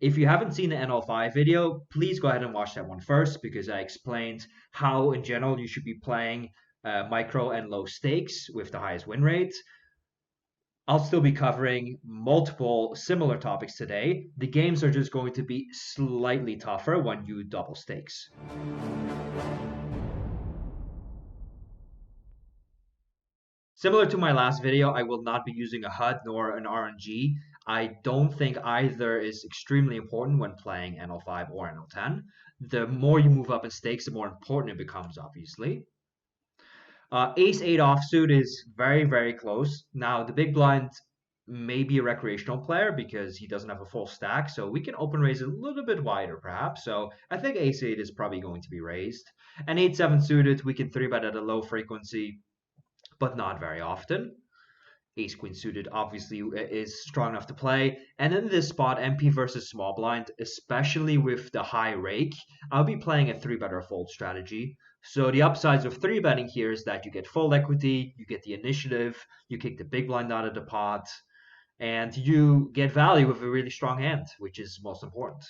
If you haven't seen the NL5 video, please go ahead and watch that one first because I explained how in general you should be playing micro and low stakes with the highest win rate. I'll still be covering multiple similar topics today. The games are just going to be slightly tougher when you double stakes. Similar to my last video, I will not be using a HUD nor an RNG. I don't think either is extremely important when playing NL5 or NL10. The more you move up in stakes, the more important it becomes, obviously. Ace-8 offsuit is very, very close. Now, the big blind may be a recreational player because he doesn't have a full stack, so we can open raise a little bit wider, perhaps. So I think Ace-8 is probably going to be raised. And 8-7 suited, we can 3-bet at a low frequency, but not very often. Ace Queen suited obviously is strong enough to play. And in this spot, MP versus small blind, especially with the high rake, I'll be playing a 3-bet or fold strategy. So the upsides of 3-betting here is that you get fold equity, you get the initiative, you kick the big blind out of the pot, and you get value with a really strong hand, which is most important.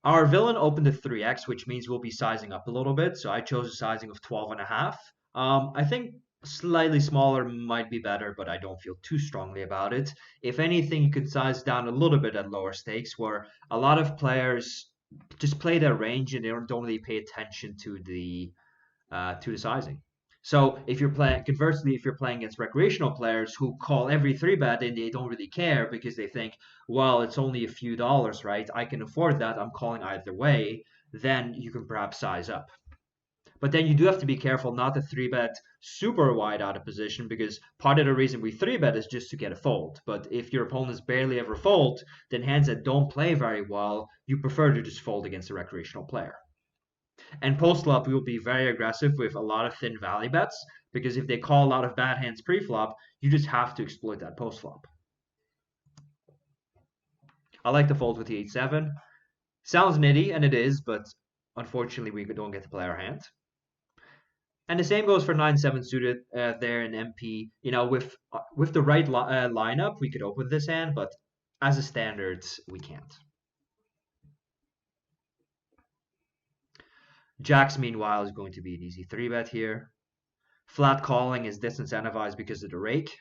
Our villain opened to 3x, which means we'll be sizing up a little bit. So I chose a sizing of 12.5. I think slightly smaller might be better, but I don't feel too strongly about it. If anything, you could size down a little bit at lower stakes, where a lot of players just play their range and they don't really pay attention to the sizing. So if you're playing, conversely, if you're playing against recreational players who call every 3-bet and they don't really care because they think, well, it's only a few dollars, right? I can afford that. I'm calling either way. Then you can perhaps size up. But then you do have to be careful not to 3-bet super wide out of position because part of the reason we 3-bet is just to get a fold. But if your opponents barely ever fold, then hands that don't play very well, you prefer to just fold against a recreational player. And post-flop, we will be very aggressive with a lot of thin valley bets because if they call a lot of bad hands pre-flop, you just have to exploit that post-flop. I like to fold with the 8-7. Sounds nitty, and it is, but unfortunately we don't get to play our hand. And the same goes for 9-7 suited there in MP. You know, with the right lineup, we could open this hand, but as a standard, we can't. Jacks, meanwhile, is going to be an easy 3-bet here. Flat calling is disincentivized because of the rake.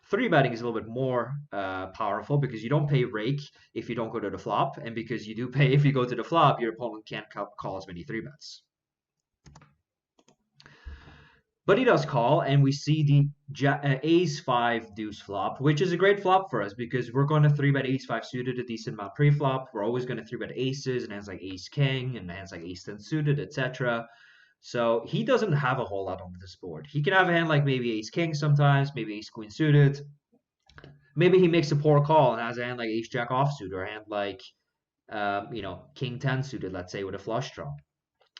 3-betting is a little bit more powerful because you don't pay rake if you don't go to the flop, and because you do pay if you go to the flop, your opponent can't call as many 3-bets. But he does call, and we see the ace-5 deuce flop, which is a great flop for us because we're going to 3-bet ace-5 suited a decent amount pre-flop. We're always going to 3-bet aces and hands like ace-king and hands like ace-10 suited, etc. So he doesn't have a whole lot on this board. He can have a hand like maybe ace-king sometimes, maybe ace-queen suited. Maybe he makes a poor call and has a hand like ace-jack offsuit or a hand like, king-10 suited, let's say, with a flush draw.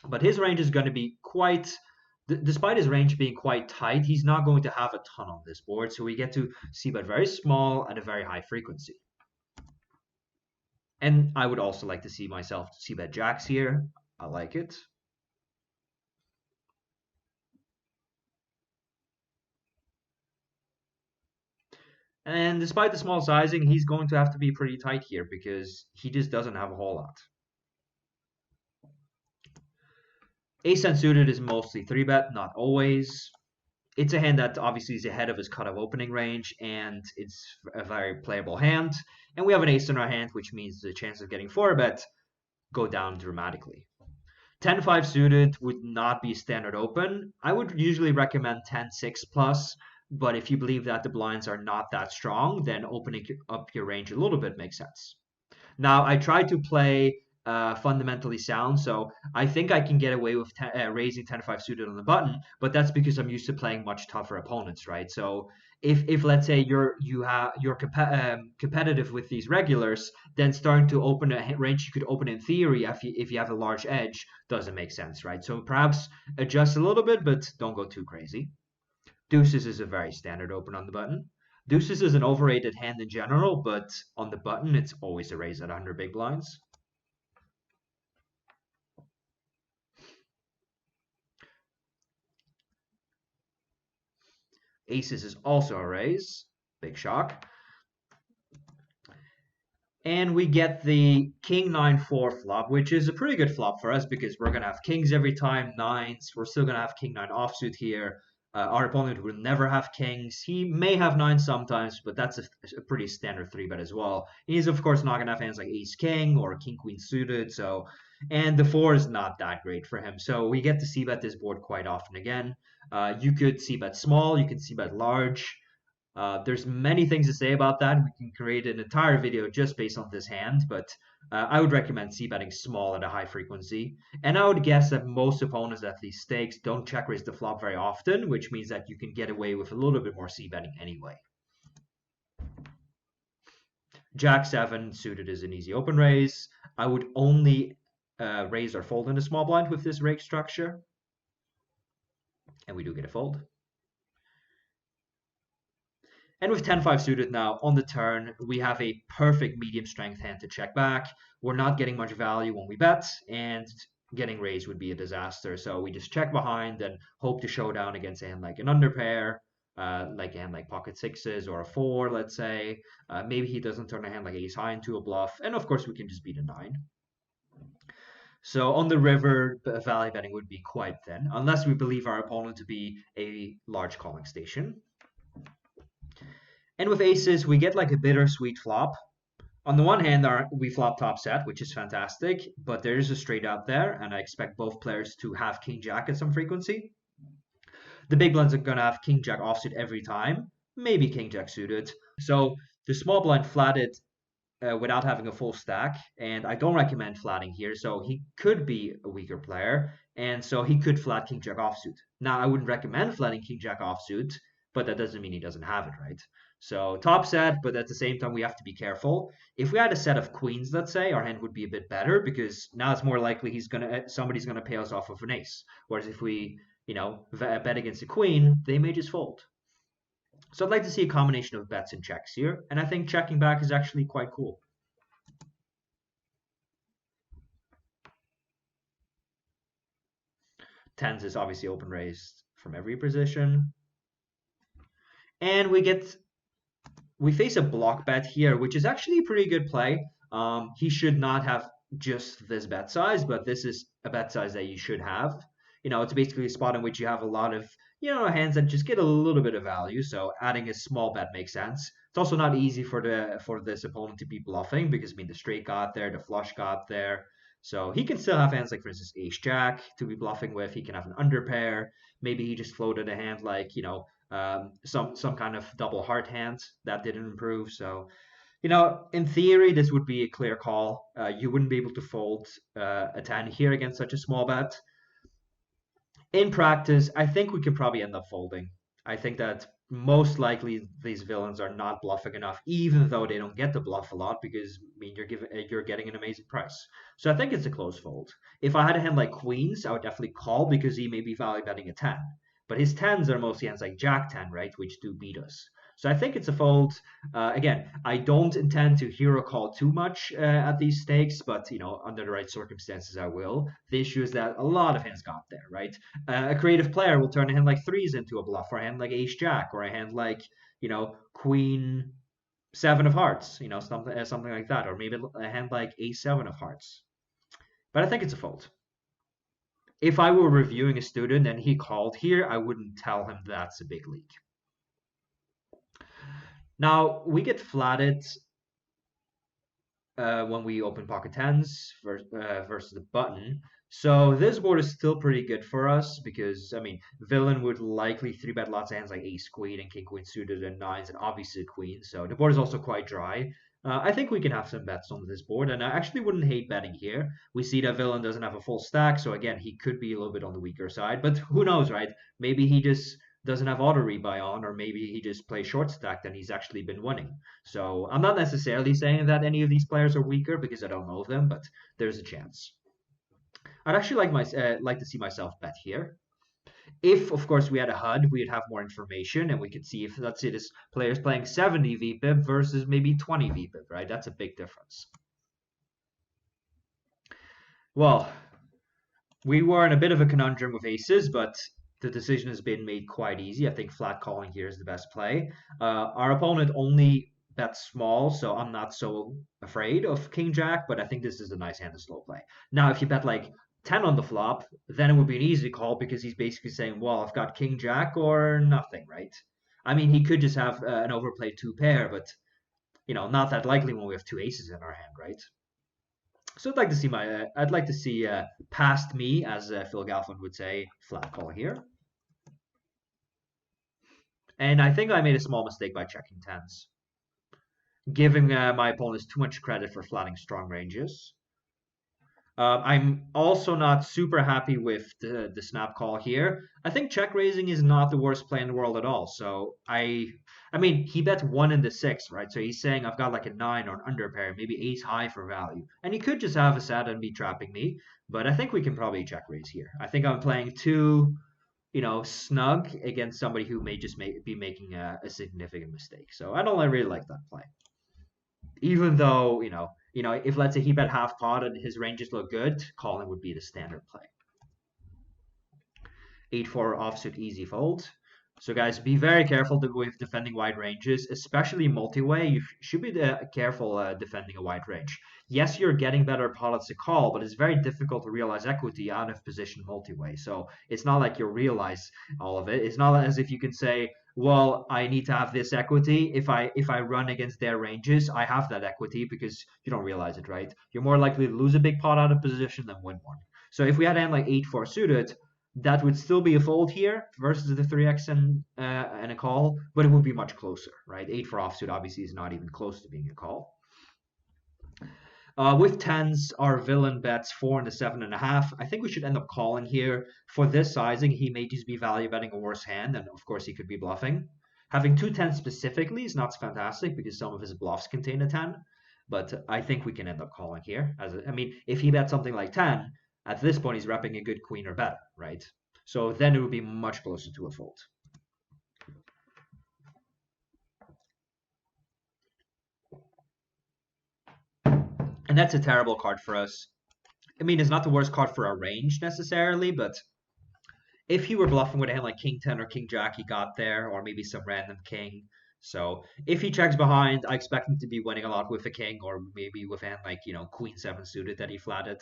But his range is going to be quite... Despite his range being quite tight, he's not going to have a ton on this board, so we get to c-bet very small at a very high frequency. And I would also like to see myself c-bet jacks here. I like it. And despite the small sizing, he's going to have to be pretty tight here because he just doesn't have a whole lot. Ace-10 suited is mostly 3-bet, not always. It's a hand that obviously is ahead of his cutoff opening range, and it's a very playable hand. And we have an ace in our hand, which means the chance of getting 4-bet go down dramatically. 10-5 suited would not be standard open. I would usually recommend 10-6 plus, but if you believe that the blinds are not that strong, then opening up your range a little bit makes sense. Now, I tried to play fundamentally sound, so I think I can get away with raising 10-5 suited on the button, but that's because I'm used to playing much tougher opponents, right? So if let's say you're competitive with these regulars, then starting to open a range you could open in theory if you have a large edge doesn't make sense, right? So perhaps adjust a little bit, but don't go too crazy. Deuces is a very standard open on the button. Deuces is an overrated hand in general, but on the button, it's always a raise at 100 big blinds. Aces is also a raise. Big shock. And we get the king 9-4 flop, which is a pretty good flop for us because we're going to have kings every time, nines. We're still going to have king 9 offsuit here. Our opponent will never have kings. He may have nines sometimes, but that's a pretty standard 3-bet as well. He's, of course, not going to have hands like ace king or king queen suited. So, and the 4 is not that great for him. So we get to c-bet this board quite often again. You could c-bet small, you can c-bet large. There's many things to say about that. We can create an entire video just based on this hand, but I would recommend c-betting small at a high frequency. And I would guess that most opponents at these stakes don't check raise the flop very often, which means that you can get away with a little bit more c-betting anyway. Jack 7 suited is an easy open raise. I would only raise or fold in a small blind with this rake structure. And we do get a fold. And with 10-5 suited now on the turn, we have a perfect medium strength hand to check back. We're not getting much value when we bet, and getting raised would be a disaster. So we just check behind and hope to show down against a hand like an underpair, like a hand like pocket sixes or a 4, let's say. Maybe he doesn't turn a hand like ace high into a bluff. And of course, we can just beat a 9. So on the river, value betting would be quite thin, unless we believe our opponent to be a large calling station. And with aces, we get like a bittersweet flop. On the one hand, we flop top set, which is fantastic, but there is a straight out there, and I expect both players to have king jack at some frequency. The big blinds are going to have king jack offsuit every time, maybe king jack suited. So the small blind flatted without having a full stack, and I don't recommend flatting here, so he could be a weaker player, and so he could flat king jack offsuit. Now, I wouldn't recommend flatting king jack offsuit, but that doesn't mean he doesn't have it, right? So top set, but at the same time, we have to be careful. If we had a set of queens, let's say, our hand would be a bit better because now it's more likely somebody's gonna pay us off with an ace. Whereas if we, bet against a queen, they may just fold. So I'd like to see a combination of bets and checks here, and I think checking back is actually quite cool. Tens is obviously open raised from every position. And we face a block bet here, which is actually a pretty good play. He should not have just this bet size, but this is a bet size that you should have. It's basically a spot in which you have a lot of, hands that just get a little bit of value. So adding a small bet makes sense. It's also not easy for this opponent to be bluffing because, the straight got there, the flush got there. So he can still have hands like, for instance, ace jack to be bluffing with. He can have an underpair. Maybe he just floated a hand like, some kind of double heart hand that didn't improve. So, in theory, this would be a clear call. You wouldn't be able to fold a 10 here against such a small bet. In practice, I think we could probably end up folding. I think that most likely these villains are not bluffing enough, even though they don't get to bluff a lot because you're getting an amazing price. So I think it's a close fold. If I had a hand like queens, I would definitely call because he may be value betting a 10. But his 10s are mostly hands like jack 10, right, which do beat us. So I think it's a fold. Again, I don't intend to hero call too much at these stakes, but under the right circumstances, I will. The issue is that a lot of hands got there, right? A creative player will turn a hand like threes into a bluff, or a hand like ace jack, or a hand like queen 7 of hearts, something like that, or maybe a hand like ace 7 of hearts. But I think it's a fold. If I were reviewing a student and he called here, I wouldn't tell him that's a big leak. Now, we get flatted when we open pocket tens versus the button. So this board is still pretty good for us because, villain would likely 3-bet lots of hands like ace queen and king queen suited and nines and obviously queen. So the board is also quite dry. I think we can have some bets on this board, and I actually wouldn't hate betting here. We see that villain doesn't have a full stack, so again, he could be a little bit on the weaker side, but who knows, right? Maybe he just doesn't have auto rebuy on, or maybe he just plays short stacked and he's actually been winning. So I'm not necessarily saying that any of these players are weaker because I don't know them, but there's a chance. I'd actually like to see myself bet here. If, of course, we had a HUD, we'd have more information and we could see if, let's say, this player is playing 70 VPIP versus maybe 20 VPIP, right? That's a big difference. Well, we were in a bit of a conundrum with aces, but the decision has been made quite easy. I think flat calling here is the best play. Our opponent only bets small, so I'm not so afraid of king jack, but I think this is a nice hand to slow play. Now, if you bet like 10 on the flop, then it would be an easy call because he's basically saying, well, I've got king jack or nothing, right? I mean, he could just have an overplayed two pair, but not that likely when we have two aces in our hand, right? So I'd like to see past me, as Phil Galfond would say, flat call here. And I think I made a small mistake by checking tens, giving my opponents too much credit for flatting strong ranges. I'm also not super happy with the snap call here. I think check raising is not the worst play in the world at all. So I mean, he bets 1 in the 6, right? So he's saying I've got like a 9 or an under pair, maybe ace high for value. And he could just have a set and be trapping me. But I think we can probably check raise here. I think I'm playing too, snug against somebody who may just be making a significant mistake. So I don't really like that play. Even though, if let's say he bet half pot and his ranges look good, calling would be the standard play. 8-4 offsuit easy fold. So guys, be very careful with defending wide ranges, especially multi-way. You should be careful defending a wide range. Yes, you're getting better pots to call, but it's very difficult to realize equity out of position multi-way. So it's not like you'll realize all of it. It's not as if you can say, well, I need to have this equity. If I run against their ranges, I have that equity because you don't realize it, right? You're more likely to lose a big pot out of position than win one. So if we had a hand like 8-4 suited, that would still be a fold here versus the 3x and a call, but it would be much closer, right? 8-4 offsuit obviously is not even close to being a call. With tens, our villain bets 4 and a 7.5. I think we should end up calling here. For this sizing, he may just be value betting a worse hand, and of course he could be bluffing. Having 2 tens specifically is not fantastic because some of his bluffs contain a 10, but I think we can end up calling here. I mean, if he bets something like 10, at this point he's repping a good queen or better, right? So then it would be much closer to a fold. And that's a terrible card for us. I mean, it's not the worst card for our range necessarily, but if he were bluffing with a hand like king 10 or king jack, he got there, or maybe some random king. So if he checks behind, I expect him to be winning a lot with a king, or maybe with a hand like, queen 7 suited that he flatted.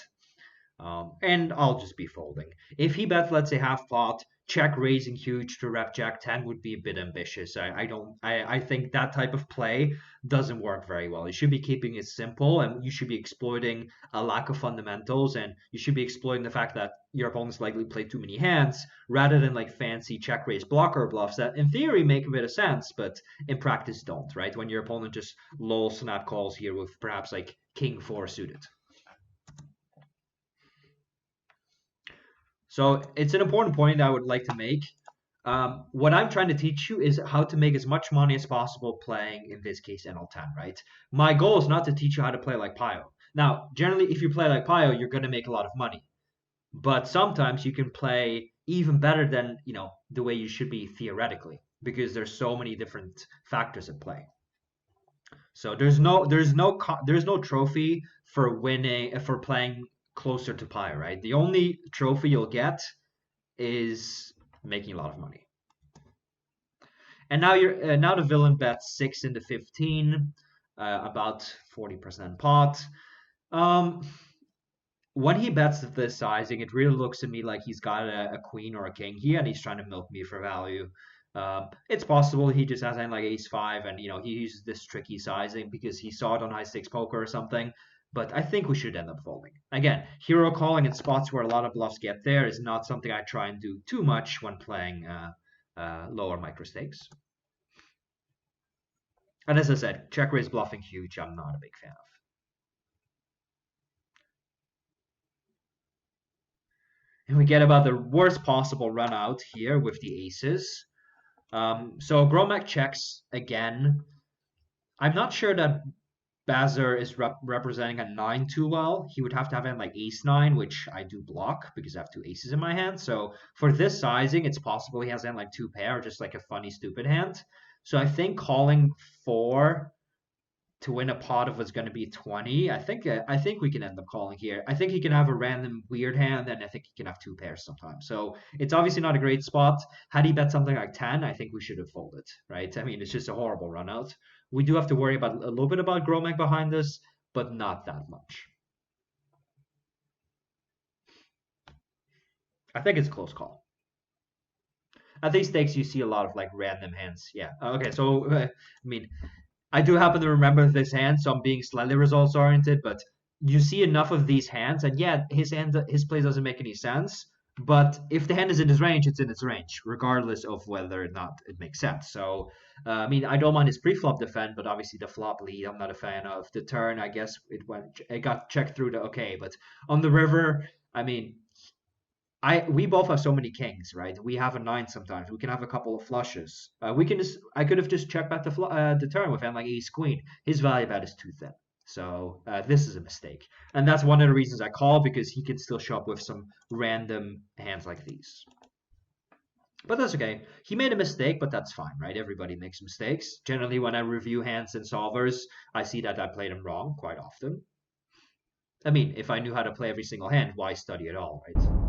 And I'll just be folding. If he bets, let's say, half pot, check raising huge to rep jack 10 would be a bit ambitious. I think that type of play doesn't work very well. You should be keeping it simple, and you should be exploiting a lack of fundamentals, and you should be exploiting the fact that your opponent's likely play too many hands rather than like fancy check raise blocker bluffs that in theory make a bit of sense, but in practice don't, right? When your opponent just lol snap calls here with perhaps like king 4 suited. So it's an important point I would like to make. What I'm trying to teach you is how to make as much money as possible playing, in this case, NL10, right? My goal is not to teach you how to play like Pio. Now, generally, if you play like Pio, you're going to make a lot of money. But sometimes you can play even better than, the way you should be theoretically, because there's so many different factors at play. So there's no trophy for playing closer to Pi, right? The only trophy you'll get is making a lot of money. And now now the villain bets 6 into 15, about 40% pot. When he bets this sizing, it really looks to me like he's got a queen or a king here, and he's trying to milk me for value. It's possible he just has like ace 5, and he uses this tricky sizing because he saw it on high stakes poker or something. But I think we should end up folding. Again, hero calling in spots where a lot of bluffs get there is not something I try and do too much when playing lower micro stakes. And as I said, check raise bluffing huge, I'm not a big fan of. And we get about the worst possible run out here with the aces. So Gromek checks again. I'm not sure that Bazar is representing a 9 too well. He would have to have in like ace 9, which I do block because I have 2 aces in my hand. So for this sizing, it's possible he has in like 2 pair, just like a funny, stupid hand. So I think calling 4 to win a pot of what's going to be 20. I think we can end up calling here. I think he can have a random weird hand, and I think he can have two pairs sometimes. So it's obviously not a great spot. Had he bet something like 10, I think we should have folded, right? I mean, it's just a horrible run out. We do have to worry about a little bit about Gromek behind us, but not that much. I think it's a close call. At these stakes, you see a lot of like random hands. Yeah. Okay. So I mean, I do happen to remember this hand, so I'm being slightly results oriented. But you see enough of these hands, and yeah, his play doesn't make any sense. But if the hand is in his range, it's in its range, regardless of whether or not it makes sense. So, I mean, I don't mind his pre-flop defend, but obviously the flop lead, I'm not a fan of. The turn, I guess it got checked through to okay, but on the river, I mean, we both have so many kings, right? We have a nine sometimes. We can have a couple of flushes. We can just I could have just checked back the turn with hand like ace queen. His value bet is too thin. So this is a mistake, and that's one of the reasons I call, because he can still show up with some random hands like these. But that's okay. He made a mistake, but that's fine, right? Everybody makes mistakes. Generally, when I review hands and solvers, I see that I played them wrong quite often. I mean, if I knew how to play every single hand, why study at all, right?